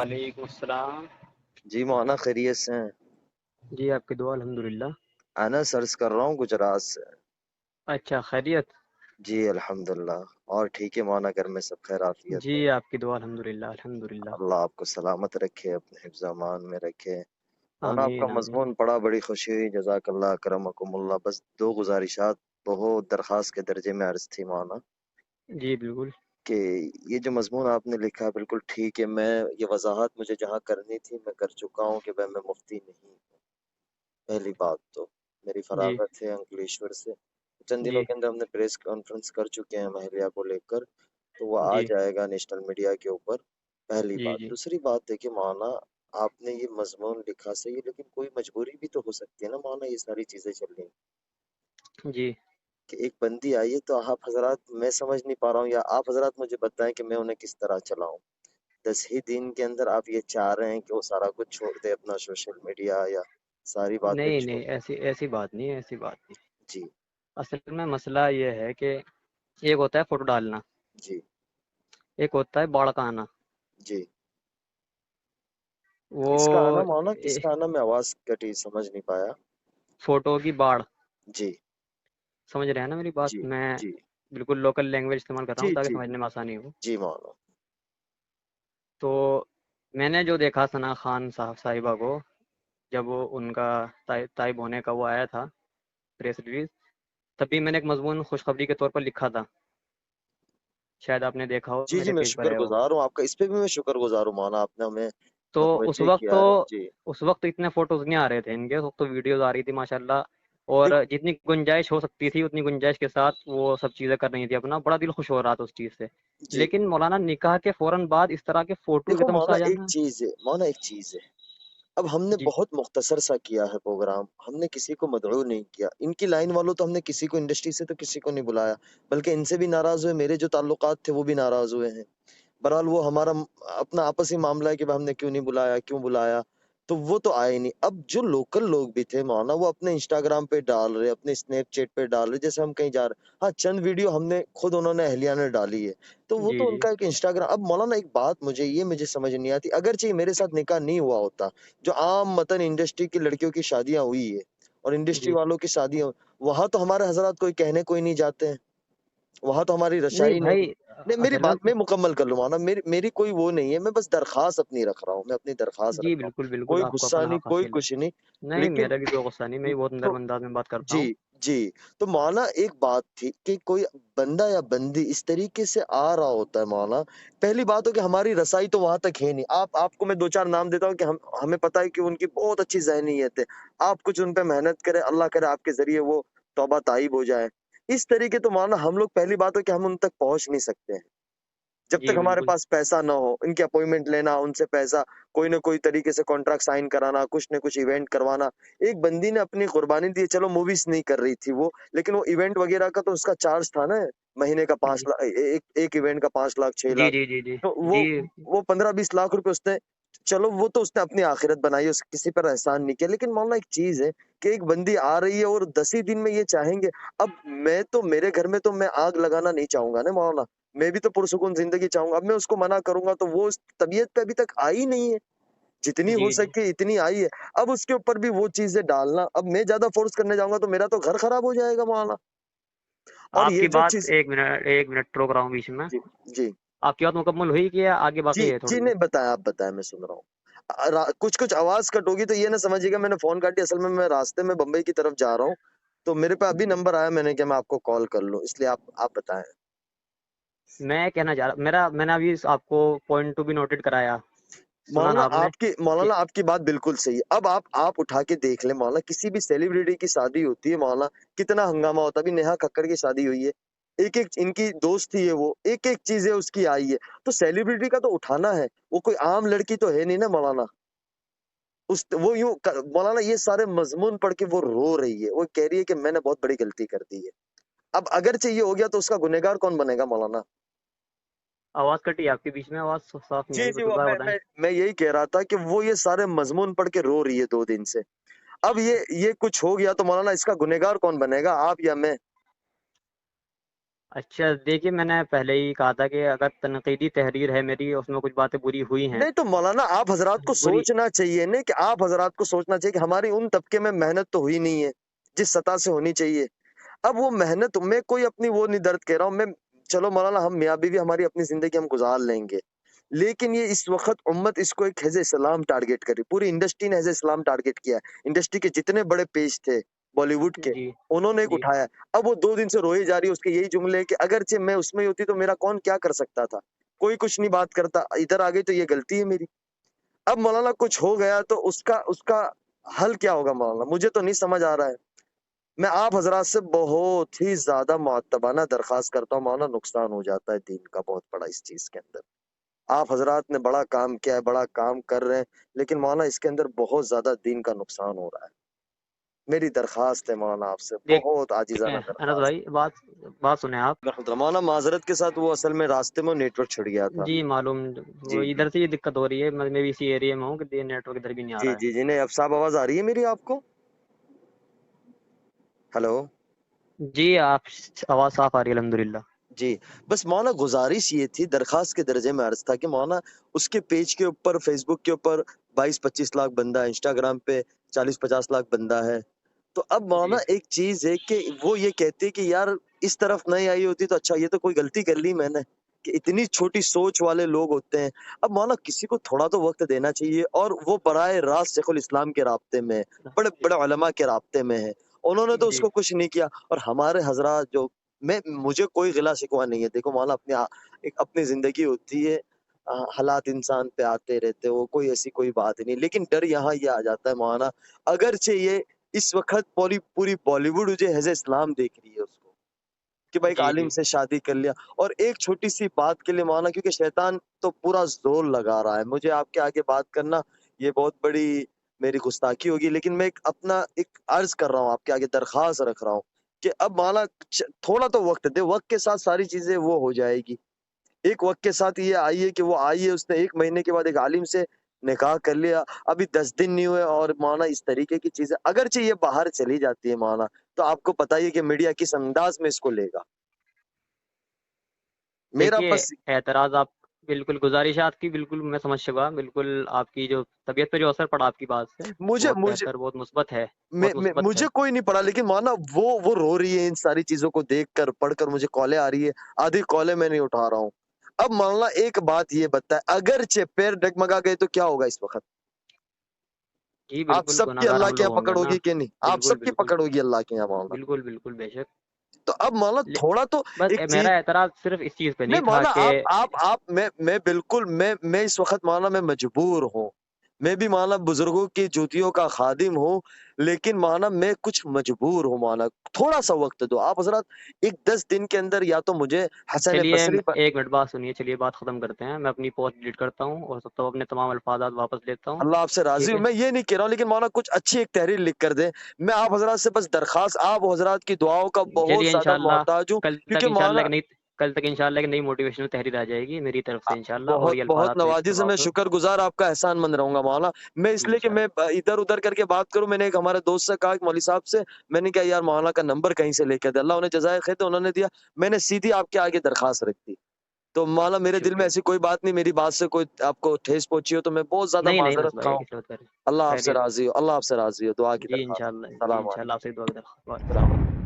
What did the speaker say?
وعلیکم السلام. جی مولانا خیریت سے ہیں؟ جی آپ کی دعا الحمدللہ. انا سرچ کر رہا ہوں گجرات سے. اچھا خیریت. جی الحمدللہ. اور ٹھیک ہے مولانا، گھر میں سب خیر عافیت جی ہے؟ آپ کی دعا الحمدللہ الحمدللہ. اللہ آپ کو سلامت رکھے، اپنے حفظ امان میں رکھے. مولانا آپ کا آمین آمین. مضمون پڑھا، بڑی خوشی ہوئی، جزاک اللہ کرمکم اللہ. بس دو گزارشات بہت درخواست کے درجے میں عرض تھی مولانا، جی بالکل. کہ یہ جو مضمون آپ نے لکھا ہے بالکل ٹھیک ہے. میں یہ وضاحت مجھے جہاں کرنی تھی میں کر چکا ہوں کہ میں مفتی نہیں ہوں. پہلی بات تو میری جی فراغت ہے انکلیشور سے. چند دنوں جی کے اندر ہم نے پریس کانفرنس کر چکے ہیں مہلیہ کو لے کر، تو وہ آ جی جائے گا نیشنل میڈیا کے اوپر. پہلی جی بات. جی دوسری بات ہے کہ مولانا آپ نے یہ مضمون لکھا صحیح ہے، لیکن کوئی مجبوری بھی تو ہو سکتی ہے نا مولانا، یہ ساری چیزیں چل رہی ہیں جی. کہ ایک بندی آئی ہے، تو آپ حضرات میں سمجھ نہیں پا رہا ہوں، یا آپ حضرات مجھے بتائیں کہ میں انہیں کس طرح چلاؤں. 10 ہی دن کے اندر آپ یہ چاہ رہے ہیں کہ وہ سارا کچھ چھوڑ دے، اپنا سوشل میڈیا یا ساری باتیں نہیں چھوڑ. نہیں، ایسی بات نہیں ہے، ایسی بات نہیں. جی اصل میں مسئلہ یہ ہے کہ ایک ہوتا ہے فوٹو ڈالنا، جی ایک ہوتا ہے باڑ کا آنا. جی. کس کا آنا وہ مولانا، کس کا آنا؟ میں آواز کٹی، سمجھ نہیں پایا. فوٹو کی باڑ. جی سمجھ رہے ہیں نا میری بات؟ جی میں جی بالکل لوکل لینگویج استعمال کر رہا جی ہوں تاکہ جی سمجھنے میں آسانی ہو. جی مولانا. تو میں نے جو دیکھا ثنا خان صاحبہ کو، جب وہ ان کا تائب ہونے کا وہ آیا تھا پریس ریلیز، تبھی میں نے ایک مضمون خوشخبری کے طور پر لکھا تھا، شاید آپ نے دیکھا ہو، جی جی میرے میں پیج پر شکر ہے وہ. گزار ہوں آپ کا، اس پہ بھی میں شکر گزار ہوں مولانا، آپ نے ہمیں تو متوجہ کیا ہے. جی اس وقت اتنے فوٹوز نہیں آ رہے تھے ان کے، اس وقت تو ویڈیوز آ رہی تھی ماشاءاللہ، اور دیکھ جتنی گنجائش ہو سکتی تھی اتنی گنجائش کے ساتھ وہ سب چیزیں کر رہی تھی اپنا، بڑا دل خوش ہو رہا تھا اس چیز سے. جی لیکن مولانا نکاح کے فوراً بعد اس طرح کے فوٹوز دیکھو ایک دم سے مولانا آ ایک جانا. چیز ہے، مولانا ایک چیز ہے. اب ہم نے جی بہت مختصر سا کیا ہے پروگرام، ہم نے کسی کو مدعو نہیں کیا. ان کی لائن والوں تو ہم نے کسی کو انڈسٹری سے تو کسی کو نہیں بلایا، بلکہ ان سے بھی ناراض ہوئے، میرے جو تعلقات تھے وہ بھی ناراض ہوئے ہیں. بہرحال وہ ہمارا اپنا آپسی معاملہ ہے کہ ہم نے کیوں نہیں بلایا، کیوں بلایا، تو وہ تو آئے نہیں. اب جو لوکل لوگ بھی تھے مولانا، وہ اپنے انسٹاگرام پہ ڈال رہے، اپنے اسنیپ چیٹ پہ ڈال رہے، جیسے ہم کہیں جا رہے. ہاں چند ویڈیو ہم نے خود، انہوں نے اہلیہ نے ڈالی ہے، تو وہ جی تو ان جی کا ایک انسٹاگرام. اب مولانا ایک بات مجھے سمجھ نہیں آتی، اگرچہ میرے ساتھ نکاح نہیں ہوا ہوتا، جو عام متن انڈسٹری کی لڑکیوں کی شادیاں ہوئی ہے اور انڈسٹری جی. والوں کی شادیاں، وہاں تو ہمارے حضرات کوئی کہنے کوئی نہیں جاتے ہیں، وہاں تو ہماری نہیں رسائی نہیں. بھائی، نہیں میری اصل میں بات میں مکمل کر لوں مولانا، میری کوئی وہ نہیں ہے، میں بس درخواست اپنی رکھ رہا ہوں، میں اپنی درخواست جی رکھ رہا بالکل ہوں، بالکل، کوئی آپ کو غصہ اپنا نہیں، حق کوئی حاصل ہے. کچھ نہیں. نہیں لیکن میرا بھی کوئی غصہ نہیں، میں بہت تو نرم انداز میں بات کرتا جی ہوں. جی. تو مولانا ایک بات تھی کہ کوئی بندہ یا بندی اس طریقے سے آ رہا ہوتا ہے مولانا، پہلی بات ہو کہ ہماری رسائی تو وہاں تک ہے نہیں. آپ کو میں 2 4 نام دیتا ہوں کہ ہمیں پتہ ہے کہ ان کی بہت اچھی ذہنیت ہے، آپ کچھ ان پہ محنت کریں، اللہ کرے آپ کے ذریعے وہ توبہ طائب ہو جائے. اس طریقے تو مولانا ہم لوگ، پہلی بات ہو کہ ہم ان تک پہنچ نہیں سکتے ہیں جب جی تک ہمارے بالکل. پاس پیسہ نہ ہو. ان کی اپوائنٹمنٹ لینا، ان سے پیسہ، کوئی نہ کوئی طریقے سے کانٹریکٹ سائن کرانا، کچھ نہ کچھ ایونٹ کروانا. ایک بندی نے اپنی قربانی دی، چلو موویز نہیں کر رہی تھی وہ، لیکن وہ ایونٹ وغیرہ کا تو اس کا چارج تھا نا، مہینے کا جی 5 لاکھ، ایک ایونٹ کا 5 لاکھ 6 جی لاکھ جی جی جی تو جی. وہ 15 20 لاکھ روپے اس نے، چلو وہ تو اس نے اپنی آخرت بنائی، اس کسی پر احسان نہیں کیا. لیکن مولانا ایک چیز ہے کہ ایک بندی آ رہی ہے اور 10 ہی دن میں یہ چاہیں گے. اب میں تو، میرے گھر میں تو میں آگ لگانا نہیں چاہوں گا نا مولانا، میں بھی تو پرسکون زندگی چاہوں گا. اب میں اس کو منع کروں گا تو وہ اس طبیعت پہ ابھی تک آئی نہیں ہے، جتنی ہو جی جی. سکے اتنی آئی ہے. اب اس کے اوپر بھی وہ چیزیں ڈالنا، اب میں زیادہ فورس کرنے جاؤں گا تو میرا تو گھر خراب ہو جائے گا مولانا. اور آپ یہ کی جو بات، چیز، ایک منٹ روک رہا ہوں بیچ میں. جی جی آپ کی بات مکمل ہوئی کہ آگے جی باقی ہے جی. تھوڑی سی؟ نہیں بتائیں، آپ بتائیں، میں سن رہا ہوں. کچھ آواز کٹ ہوگی تو یہ نہ سمجھیے گا میں نے فون کاٹی، اصل میں راستے میں بمبئی کی طرف جا رہا ہوں، تو میرے پہ ابھی نمبر آیا، میں نے کہ میں آپ کو کال کر لوں، اس لیے آپ بتائیں. میں کہنا چاہ رہا، میں نے ابھی آپ کو پوائنٹ ٹو بھی نوٹڈ کرایا، سنا نا آپ نے کہ مولانا آپ کی بات بالکل صحیح ہے. اب آپ اٹھا کے دیکھ لیں مولانا، کسی بھی سیلیبریٹی کی شادی ہوتی ہے مولانا، کتنا ہنگامہ ہوتا ہے. ابھی نیہا ککڑ کی شادی ہوئی ہے، ایک ان کی دوست تھی ہے، وہ ایک چیزیں اس کی آئی ہے. تو سیلیبریٹی کا تو اٹھانا ہے، وہ کوئی عام لڑکی تو ہے نہیں نا مولانا. وہ یوں مولانا یہ سارے مضمون پڑھ کے وہ رو رہی ہے، وہ کہہ رہی ہے کہ میں نے بہت بڑی غلطی کر دی ہے. اب اگرچہ یہ ہو گیا تو اس کا گنہگار کون بنے گا مولانا؟ آواز کٹی آپ کے بیچ میں، آواز صاف نہیں جی آئی، جی. وہ دوبارہ بتائیں. میں یہی کہہ رہا تھا کہ وہ یہ سارے مضمون پڑھ کے رو رہی ہے 2 دن سے. اب یہ کچھ ہو گیا تو مولانا اس کا گنہگار کون بنے گا، آپ یا میں؟ اچھا دیکھیے، میں نے پہلے ہی کہا تھا کہ اگر تنقیدی تحریر ہے میری، اس میں کچھ باتیں بری ہوئی ہیں، نہیں تو مولانا آپ حضرات کو بری سوچنا چاہیے نا، کہ آپ حضرات کو سوچنا چاہیے کہ ہماری ان طبقے میں محنت تو ہوئی نہیں ہے جس سطح سے ہونی چاہیے. اب وہ محنت میں کوئی اپنی وہ نہیں درد کہہ رہا ہوں میں. چلو مولانا ہم میاں بیوی ہماری اپنی زندگی ہم گزار لیں گے، لیکن یہ اس وقت امت اس کو ایک حزب اسلام ٹارگٹ کری، پوری انڈسٹری نے حزب اسلام ٹارگٹ کیا ہے. انڈسٹری کے جتنے بڑے پیج تھے بالی ووڈ کے، جی انہوں نے ایک جی اٹھایا. اب وہ 2 دن سے روئی جا رہی ہے، اس کے یہی جملے کہ اگرچہ میں اس میں ہی ہوتی تو میرا کون کیا کر سکتا تھا، کوئی کچھ نہیں بات کرتا، ادھر آ گئی تو یہ غلطی ہے میری. اب مولانا کچھ ہو گیا تو اس کا حل کیا ہوگا مولانا، مجھے تو نہیں سمجھ آ رہا ہے. میں آپ حضرات سے بہت ہی زیادہ معتبانہ درخواست کرتا ہوں مولانا، نقصان ہو جاتا ہے دین کا بہت بڑا اس چیز کے اندر. آپ حضرات نے بڑا کام کیا ہے، بڑا کام کر رہے ہیں، لیکن مولانا اس کے اندر بہت زیادہ دین کا نقصان ہو رہا ہے. میری درخواست ہے مولانا آپ سے، بہت دیکھیں عاجزانہ انس درخواست. بھائی، بات سنیں آپ. مولانا معذرت کے ساتھ وہ اصل میں راستے میں نیٹ ورک چھڑ گیا تھا. جی معلوم، وہ جی جی ادھر سے یہ دقت ہو رہی ہے، میں بھی اسی ایریا میں ہوں کہ نیٹ ورک ادھر بھی نہیں آ جی رہا ہے. جی جی نہیں اب صاحب آواز آ رہی ہے میری آپ کو؟ ہلو جی آپ آواز صاف آ رہی ہے الحمدللہ. جی. بس مولانا گزارش یہ تھی، درخواست کے درجے میں عرض تھا کہ مولانا اس کے پیج کے اوپر، فیس بک کے اوپر 22-25 لاکھ بندہ ہے، انسٹاگرام پہ 40-50 لاکھ بندہ ہے. تو اب مولانا جی ایک چیز ہے کہ وہ یہ کہتے کہ یار اس طرف نہیں آئی ہوتی تو اچھا، یہ تو کوئی غلطی کر لی میں نے، کہ اتنی چھوٹی سوچ والے لوگ ہوتے ہیں. اب مولانا کسی کو تھوڑا تو وقت دینا چاہیے، اور وہ براہ راست شیخ الاسلام کے رابطے میں، بڑے بڑے علماء کے رابطے میں ہے، انہوں نے تو اس جی کو کچھ نہیں کیا. اور ہمارے حضرات جو، مجھے کوئی غلا شکوہ نہیں ہے. دیکھو مولانا ایک اپنی زندگی ہوتی ہے، حالات انسان پہ آتے رہتے، وہ کوئی ایسی کوئی بات نہیں. لیکن ڈر یہاں یہ آ جاتا ہے مولانا، اگرچہ یہ اس وقت پوری بالی ووڈ جو حزب اسلام دیکھ رہی ہے اس کو، کہ بھائی ایک جی عالم جی سے شادی کر لیا، اور ایک چھوٹی سی بات کے لیے مولانا، کیونکہ شیطان تو پورا زور لگا رہا ہے. مجھے آپ کے آگے بات کرنا یہ بہت بڑی میری گستاخی ہوگی، لیکن میں ایک عرض کر رہا ہوں آپ کے آگے، درخواست رکھ رہا ہوں کہ اب مولانا تھوڑا تو وقت دے، وقت کے ساتھ ساری چیزیں وہ ہو جائے گی. ایک وقت کے ساتھ یہ آئیے کہ وہ آئیے، اس نے 1 مہینے کے بعد ایک عالم سے نکاح کر لیا، ابھی 10 دن نہیں ہوئے، اور مولانا اس طریقے کی چیزیں اگرچہ یہ باہر چلی جاتی ہے مولانا، تو آپ کو پتہ ہی ہے کہ میڈیا کس انداز میں اس کو لے گا. میرا دیکھیے، بس اعتراض آپ بالکل، گزارشات کی بالکل میں سمجھ چکا، بالکل آپ کی جو طبیعت پہ جو اثر پڑا آپ کی بات سے، مجھے بہت مجھے بہتر، بہت مثبت ہے، بہت مثبت ہے. مجھے کوئی نہیں پڑا، لیکن مولانا وہ رو رہی ہے ان ساری چیزوں کو دیکھ کر، پڑھ کر. مجھے کالیں آ رہی ہے، آدھی کالیں میں نہیں اٹھا رہا ہوں. اب مولانا ایک بات یہ بتائے، اگرچہ پیر ڈگمگا گئے تو کیا ہوگا اس وقت؟ جی آپ بالکل، سب کی گناہگار اللہ ہم کے لوگ یہاں ہوں گے پکڑ نا. ہوگی کہ نہیں؟ آپ بالکل سب کی بالکل پکڑ ہوگی اللہ کے یہاں مولانا. بالکل بالکل بے شک. تو اب مولانا لے- تھوڑا تو بس ایک چیز. میرا اعتراض صرف اس چیز پہ نہیں نہیں تھا مولانا، کہ آپ میں بالکل میں اس وقت مولانا میں مجبور ہوں. میں بھی مولانا بزرگوں کی جوتیوں کا خادم ہوں، لیکن مولانا میں کچھ مجبور ہوں. مولانا تھوڑا سا وقت دو آپ حضرات، ایک 10 دن کے اندر یا تو مجھے حسن چلیے بصری پر. ایک منٹ بات سنیے، چلیے بات ختم کرتے ہیں. میں اپنی پوسٹ ڈیلیٹ کرتا ہوں اور سب اپنے تمام الفاظات واپس لیتا ہوں. اللہ آپ سے راضی ٹھیک ہوں، ہے، میں یہ نہیں کہہ رہا ہوں، لیکن مولانا کچھ اچھی ایک تحریر لکھ کر دیں. میں آپ حضرات سے بس درخواست، آپ حضرات کی دعاؤں کا بہت چلیے زیادہ انشاءاللہ محتاج ہوں، کل تک کیونکہ انشاءاللہ مولانا ایک نئی کل تک انشاءاللہ ایک نئی موٹیویشنل تحریر آ جائے گی میری طرف سے انشاءاللہ، اور بہت یہ بہت الفاظات نوازی سے میں واپس شکر گزار، آپ کا احسان مند رہوں گا مولانا. میں اس لیے کہ میں انشاءاللہ. ادھر ادھر کر کے بات کروں، میں نے ایک ہمارے دوست سے کہا، مولوی صاحب سے، میں نے کہا یار مولانا کا نمبر کہیں سے لے کے دے، اللہ انہیں جزائے خیر دے، انہوں نے دیا. میں نے سیدھی آپ کے آگے درخواست رکھ دی. تو مولانا میرے دل میں شکریہ. ایسی کوئی بات نہیں، میری بات سے کوئی آپ کو ٹھیس پہنچی ہو تو میں بہت زیادہ نہیں نہیں بس معذرت خواہ بھائی، ہوں. کسی بات کر اللہ آپ سے خیریت. راضی ہو، اللہ آپ سے راضی ہو. دعا کی جی درخواست. انشاءاللہ، جی سلام انشاءاللہ علیکم. آپ سے دعا کی درخواست. السلام علیکم.